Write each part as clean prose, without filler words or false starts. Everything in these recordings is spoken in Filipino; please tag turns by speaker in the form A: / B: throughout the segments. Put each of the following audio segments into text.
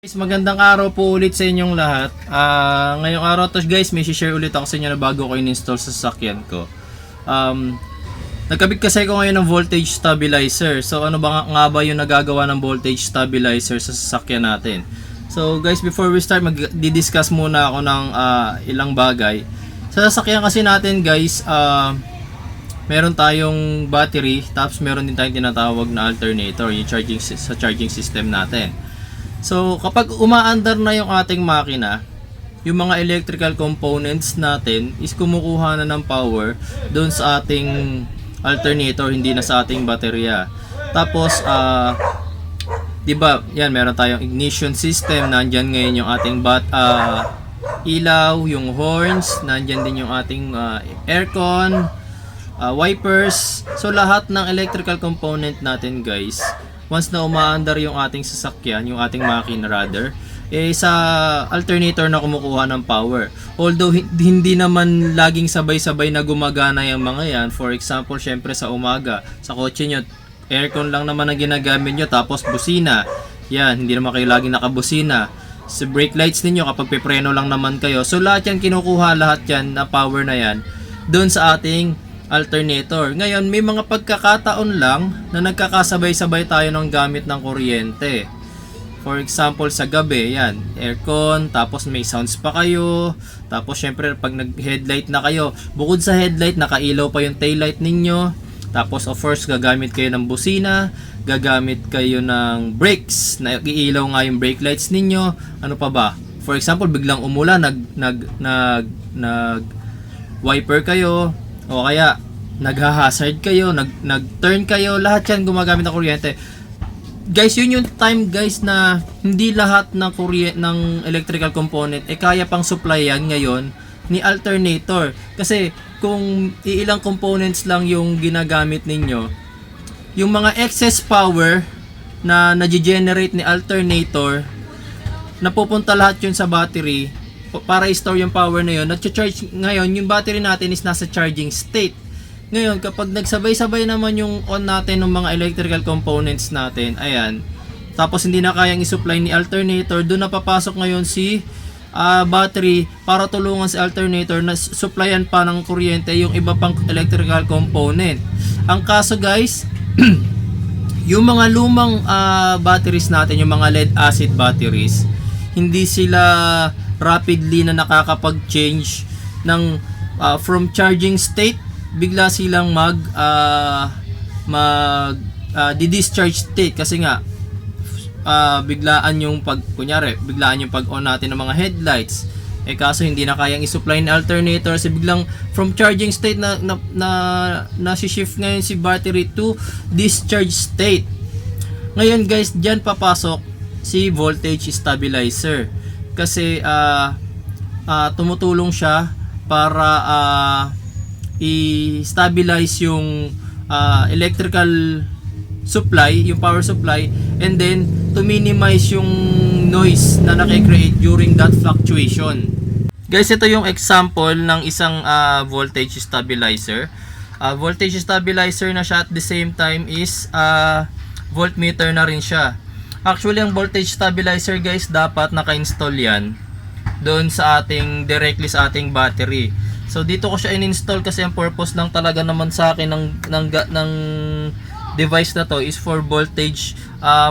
A: Guys, magandang araw po ulit sa inyong lahat. Ngayong araw to guys, may share ulit ako sa inyo na bago ko in-install sa sasakyan ko. Nagkabit kasi ko ngayon ng voltage stabilizer. So ano ba nga ba yung nagagawa ng voltage stabilizer sa sasakyan natin? So guys, before we start, mag-discuss muna ako ng ilang bagay. Sa sasakyan kasi natin guys, meron tayong battery, tapos meron din tayong tinatawag na alternator, yung charging system natin. So, kapag umaandar na yung ating makina, yung mga electrical components natin is kumukuha na ng power doon sa ating alternator, hindi na sa ating baterya. Tapos, di ba, yan, meron tayong ignition system, nandyan ngayon yung ating ilaw, yung horns, nandyan din yung ating aircon, wipers. So, lahat ng electrical component natin, guys, once na umaandar yung ating sasakyan, yung ating makina rather, sa alternator na kumukuha ng power. Although hindi naman laging sabay-sabay na gumagana yung mga yan. For example, syempre sa umaga, sa kotse nyo, aircon lang naman ang ginagamit nyo, tapos busina. Yan, hindi naman kayo laging nakabusina. Sa brake lights ninyo, kapag pipreno lang naman kayo. So lahat yan kinukuha, lahat yan na power na yan, doon sa ating alternator. Ngayon, may mga pagkakataon lang na nagkakasabay-sabay tayo ng gamit ng kuryente. For example, sa gabi, yan, aircon, tapos may sounds pa kayo, tapos syempre pag nag-headlight na kayo, bukod sa headlight, nakailaw pa yung taillight ninyo, tapos of course, gagamit kayo ng busina, gagamit kayo ng brakes, nag-iilaw nga yung brake lights ninyo, ano pa ba? For example, biglang umulan, nag-wiper kayo, o kaya nagha-hazard kayo, nag-turn kayo, lahat yan gumagamit ng kuryente. Guys, yun yung time guys na hindi lahat ng electrical component kaya pang supply yan ngayon ni alternator. Kasi kung iilang components lang yung ginagamit ninyo, yung mga excess power na nage-generate ni alternator, napupunta lahat yun sa battery para i-store yung power na yun. Nag-charge ngayon, yung battery natin is nasa charging state. Ngayon, kapag nagsabay-sabay naman yung on natin ng mga electrical components natin, ayan, tapos hindi na kayang i-supply ni alternator, doon na papasok ngayon si battery para tulungan si alternator na supplyan pa ng kuryente yung iba pang electrical component. Ang kaso guys, yung mga lumang batteries natin, yung mga lead acid batteries, hindi sila rapidly na nakakapag-change ng from charging state, bigla silang di-discharge state kasi nga biglaan yung biglaan yung pag-on natin ng mga headlights. Kaso hindi na kayang i-supply ni alternator, kasi biglang from charging state na shift ngayon si battery to discharge state. Ngayon guys, diyan papasok si voltage stabilizer. Kasi tumutulong siya para i-stabilize yung electrical supply, yung power supply, and then to minimize yung noise na nakikreate during that fluctuation. Guys, ito yung example ng isang voltage stabilizer. Voltage stabilizer na siya, at the same time is voltmeter na rin siya. Actually, ang voltage stabilizer guys, dapat naka-install yan doon sa directly sa ating battery. So dito ko siya in-install kasi ang purpose lang talaga naman sa akin ng device na to is for voltage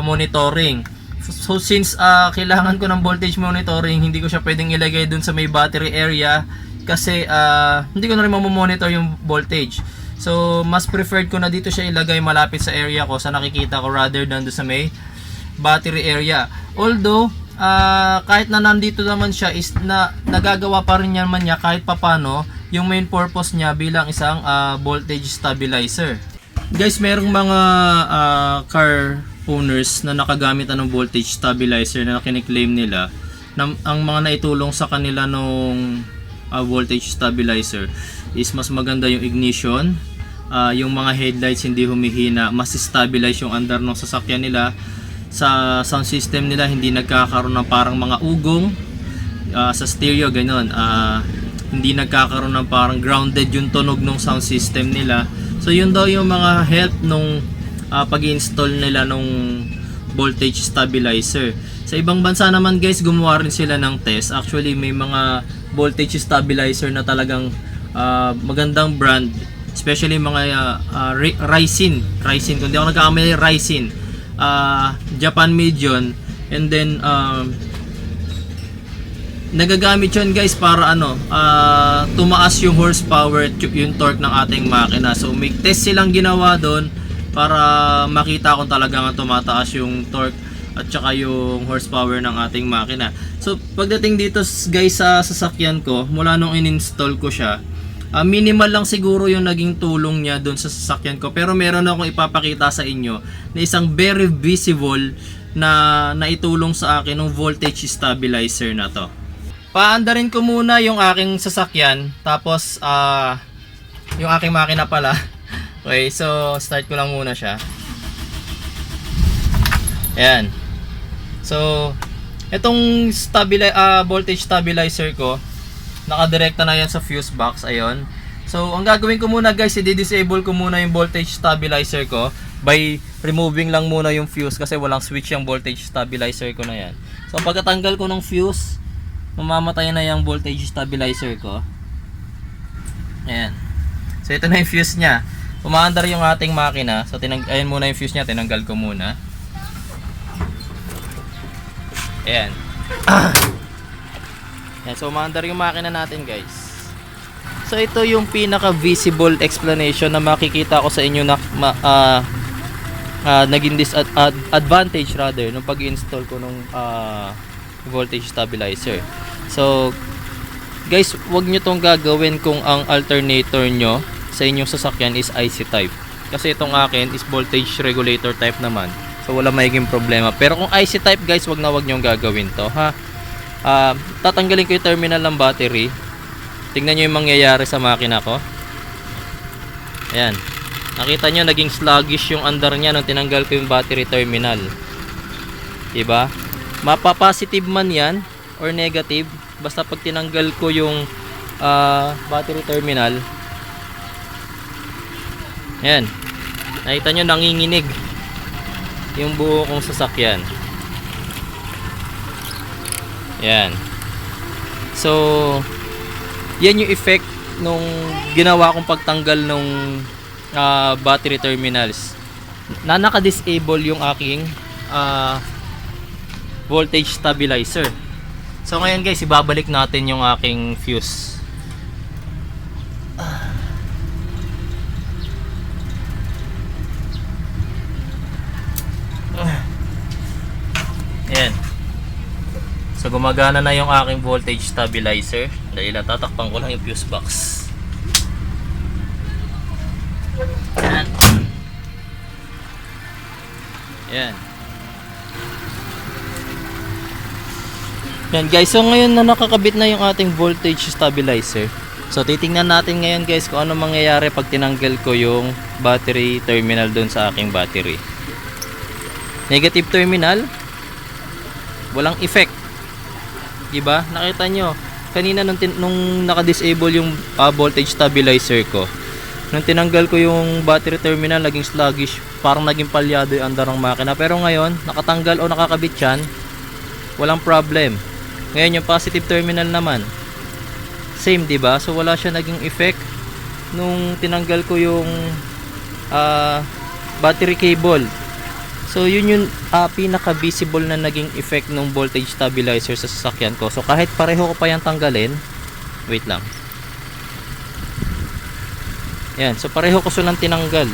A: monitoring. So since kailangan ko ng voltage monitoring, hindi ko siya pwedeng ilagay doon sa may battery area kasi hindi ko na rin mamomonitor yung voltage. So mas preferred ko na dito siya ilagay malapit sa area ko, sa nakikita ko, rather than doon sa may battery area. Although kahit na nandito naman siya, is nagagawa pa rin naman niya kahit papano yung main purpose niya bilang isang voltage stabilizer. Guys, merong mga car owners na nakagamit ng voltage stabilizer na kiniklaim nila na ang mga naitulong sa kanila nung voltage stabilizer is mas maganda yung ignition, yung mga headlights hindi humihina, mas stabilize yung andar ng sasakyan nila. Sa sound system nila, hindi nagkakaroon ng parang mga ugong sa stereo, ganun. Hindi nagkakaroon ng parang grounded yung tunog ng sound system nila. So yun daw yung mga help nung pag-install nila nung voltage stabilizer. Sa ibang bansa naman guys, gumawa rin sila ng test. Actually, may mga voltage stabilizer na talagang magandang brand, especially mga Ryzen, kung di ako nagkakamali, Ryzen, Japan made yun. And then nagagamit yun guys para tumaas yung horsepower, yung torque ng ating makina. So may test silang ginawa doon para makita kung talagang tumataas yung torque at saka yung horsepower ng ating makina. So pagdating dito guys sa sasakyan ko, mula nung in-install ko siya, minimal lang siguro yung naging tulong niya doon sa sasakyan ko. Pero meron akong ipapakita sa inyo na isang very visible na naitulong sa akin ng voltage stabilizer na to. Paandarin ko muna yung aking sasakyan, tapos yung aking makina pala. Okay, so start ko lang muna siya. Ayan. So itong voltage stabilizer ko, nakadirekta na yan sa fuse box. Ayun. So ang gagawin ko muna guys, i-disable ko muna yung voltage stabilizer ko by removing lang muna yung fuse, kasi walang switch yung voltage stabilizer ko na yan. So pagkatanggal ko ng fuse, mamamatay na yung voltage stabilizer ko. Ayan. So ito na yung fuse nya. Umaandar yung ating makina. So ayan muna yung fuse nya, tinanggal ko muna. Ayan. Ayan, so umaandar yung makina natin guys. So ito yung pinaka visible explanation na makikita ko sa inyo na naging disadvantage rather nung pag-install ko nung voltage stabilizer. So guys, wag nyo tong gagawin kung ang alternator nyo sa inyong sasakyan is IC type, kasi itong akin is voltage regulator type naman, so wala magiging problema. Pero kung IC type guys, wag nyo gagawin to ha. Tatanggalin ko yung terminal ng battery. Tingnan nyo yung mangyayari sa makina ko. Ayan, nakita nyo naging sluggish yung andar nya nung tinanggal ko yung battery terminal, diba? Mapa-positive man yan or negative, basta pag tinanggal ko yung battery terminal, yan, nakita nyo nanginginig yung buo kong sasakyan. Yan. So yan yung effect nung ginawa kong pagtanggal nung battery terminals, na naka-disable yung aking voltage stabilizer. So ngayon guys, ibabalik natin yung aking fuse. Ayan. So gumagana na yung aking voltage stabilizer dahil tatakpan ko lang yung fuse box. Ayan. Ayan. Yan guys, so ngayon na nakakabit na yung ating voltage stabilizer, so titingnan natin ngayon guys kung ano mangyayari pag tinanggal ko yung battery terminal doon sa aking battery. Negative terminal, walang effect, diba? Nakita nyo kanina nung naka-disable yung voltage stabilizer ko, nung tinanggal ko yung battery terminal, naging sluggish, parang naging palyado yung andar ng makina. Pero ngayon, nakatanggal o nakakabit yan, walang problem. Ngayon yung positive terminal naman, same, diba? So wala siya naging effect nung tinanggal ko yung battery cable. So yun yung pinaka visible na naging effect ng voltage stabilizer sa sasakyan ko. So kahit pareho ko pa yan tanggalin, wait lang, yan, so pareho ko silang tinanggal,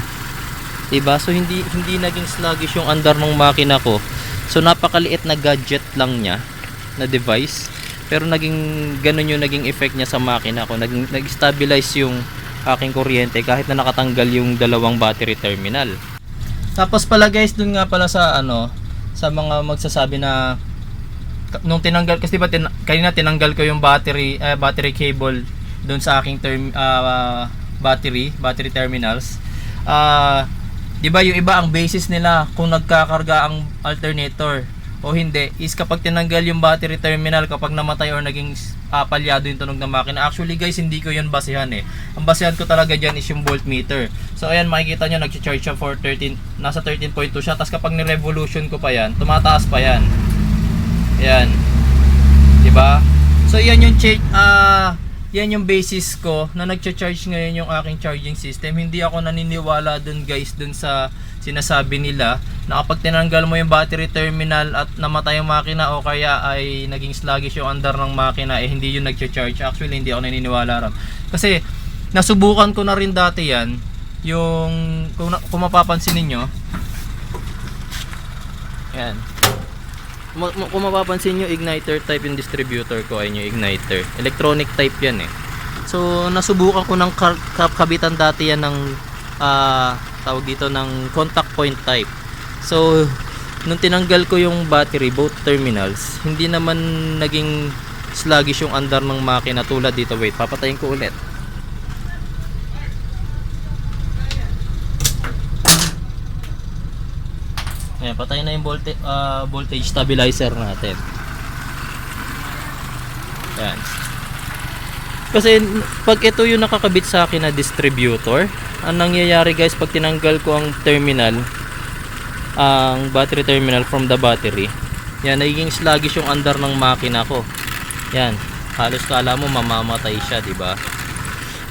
A: diba? So hindi naging sluggish yung andar ng makina ko. So napakaliit na gadget lang niya na device, pero naging ganun yung naging effect niya sa makina ko. Nag-stabilize yung aking kuryente kahit na nakatanggal yung dalawang battery terminal. Tapos pala guys, dun nga pala sa sa mga magsasabi na nung tinanggal, kasi diba kanina tinanggal ko yung battery cable dun sa aking battery terminals. Diba yung iba, ang basis nila kung nagkakarga ang alternator o hindi is kapag tinanggal yung battery terminal, kapag namatay or naging palyado yung tunog ng makina. Actually guys, hindi ko yun basehan eh. Ang basehan ko talaga dyan is yung voltmeter. So ayan, makikita nyo nag-charge siya for nasa 13.2 siya. Tapos kapag ni-revolution ko pa yan, tumataas pa yan. Ayan. 'Di ba? So yan yung yan yung basis ko na nagcha-charge ngayon yung aking charging system. Hindi ako naniniwala dun guys dun sa sinasabi nila na kapag tinanggal mo yung battery terminal at namatay yung makina o kaya ay naging sluggish yung andar ng makina, eh hindi yung nagcha-charge. Actually hindi ako naniniwala ron. Kasi nasubukan ko na rin dati yan. Yung kung mapapansin niyo, yan. Kung mapapansin nyo, igniter type yung distributor ko ay yung igniter. Electronic type yan eh. So, nasubukan ko ng kabitan dati yan ng tawag dito ng contact point type. So, nung tinanggal ko yung battery, both terminals, hindi naman naging sluggish yung andar ng makina tulad dito. Wait, papatayin ko ulit. Ayan, patay na yung voltage stabilizer natin. Ayan. Kasi pag ito yung nakakabit sa akin na distributor, ang nangyayari guys pag tinanggal ko ang terminal, ang battery terminal from the battery, yan, nagiging sluggish yung andar ng makina ko. Yan, halos kala mo mamamatay siya, diba?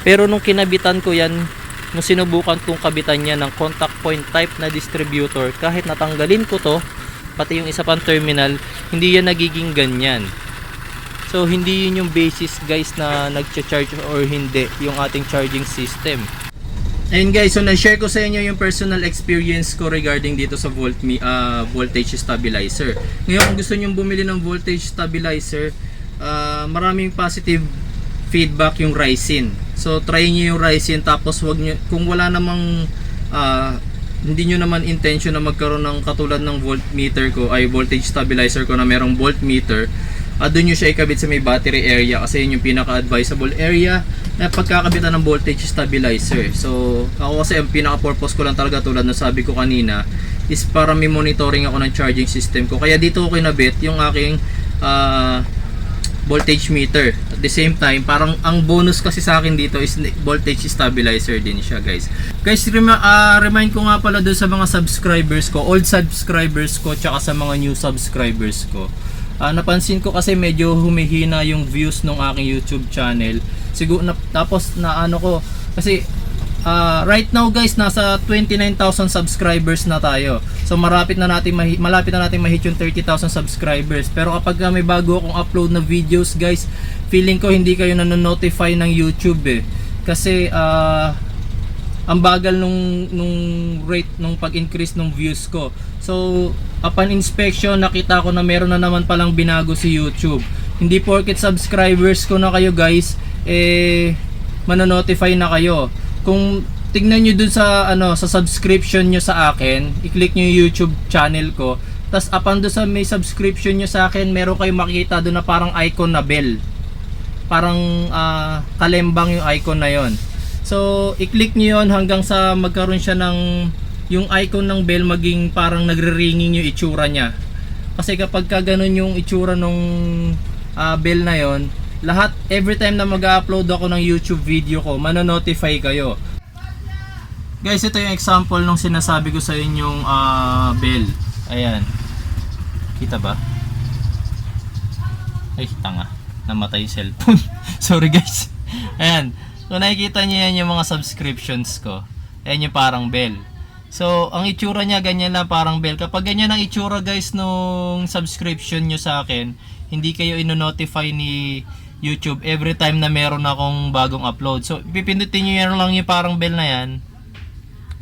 A: Pero nung kinabitan ko yan, nung sinubukan kong kabitan niya ng contact point type na distributor, kahit natanggalin ko to, pati yung isa pang terminal, hindi yan nagiging ganyan. So hindi yun yung basis guys na nagcha-charge or hindi yung ating charging system. Ayun guys, so na-share ko sa inyo yung personal experience ko regarding dito sa voltage stabilizer. Ngayon kung gusto nyo bumili ng voltage stabilizer, maraming positive feedback yung Ryzen. So try niyo yung Ryzen, tapos wag niyo, kung wala namang hindi niyo naman intention na magkaroon ng katulad ng voltmeter ko, ay voltage stabilizer ko na merong voltmeter, doon niyo siya ikabit sa may battery area kasi yun yung pinaka-advisable area na pagkakabitan ng voltage stabilizer. So ako kasi ang pinaka-purpose ko lang talaga tulad ng sabi ko kanina is para may monitoring ako ng charging system ko. Kaya dito ko kinabit yung aking voltage meter. At the same time, parang ang bonus kasi sa akin dito is voltage stabilizer din siya guys. Guys, remind ko nga pala doon sa mga subscribers ko, old subscribers ko, tsaka sa mga new subscribers ko. Napansin ko kasi medyo humihina yung views ng aking YouTube channel. Siguro tapos na ano ko kasi right now guys, nasa 29,000 subscribers na tayo. So malapit na natin ma-hit yung 30,000 subscribers. Pero kapag may bago akong upload na videos guys, feeling ko hindi kayo nanonotify ng YouTube eh. Kasi ang bagal nung rate nung pag-increase ng views ko. So upon inspection, nakita ko na meron na naman palang binago si YouTube. Hindi porket subscribers ko na kayo guys, manonotify na kayo. Kung tignan nyo dun sa sa subscription nyo sa akin, i-click nyo yung YouTube channel ko, tas upon dun sa may subscription nyo sa akin, meron kayong makikita dun na parang icon na bell, parang kalembang yung icon na yon. So i-click nyo yon hanggang sa magkaroon siya ng yung icon ng bell, maging parang nagre-ringing yung itsura nya. Kasi kapag ka ganun yung itsura nung bell na yon, lahat, every time na mag-upload ako ng YouTube video ko, manonotify kayo. Guys, ito yung example nung sinasabi ko sa inyong bell. Ayan. Kita ba? Ay, tanga. Namatay yung cellphone. Sorry guys. Ayan. So nakikita nyo yan yung mga subscriptions ko. Ayan yung parang bell. So, ang itsura niya ganyan lang, parang bell. Kapag ganyan ang itsura guys nung subscription nyo sa akin, hindi kayo ino-notify ni YouTube every time na meron akong bagong upload. So, pipindutin nyo yan lang yung parang bell na yan.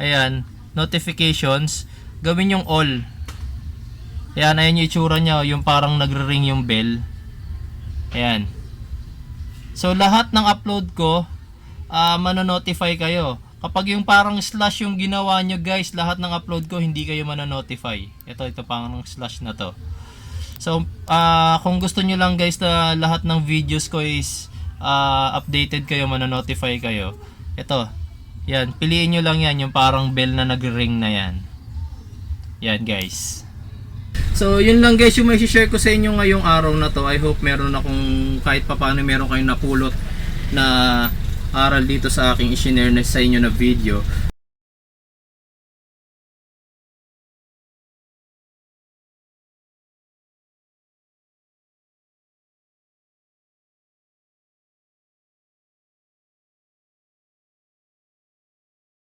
A: Ayan, notifications. Gawin yung all. Ayan, ayan yung itsura niya, yung parang nagre-ring yung bell. Ayan. So, lahat ng upload ko, manonotify kayo. Kapag yung parang slash yung ginawa nyo guys, lahat ng upload ko, hindi kayo manonotify. Ito parang slash na to. So, kung gusto nyo lang guys na lahat ng videos ko is updated kayo, manonotify kayo. Ito, yan, piliin nyo lang yan, yung parang bell na nag-ring na yan. Yan guys. So, yun lang guys yung may share ko sa inyo ngayong araw na to. I hope meron akong, kahit papaano meron kayong napulot na aral dito sa aking i-share na sa inyo na video.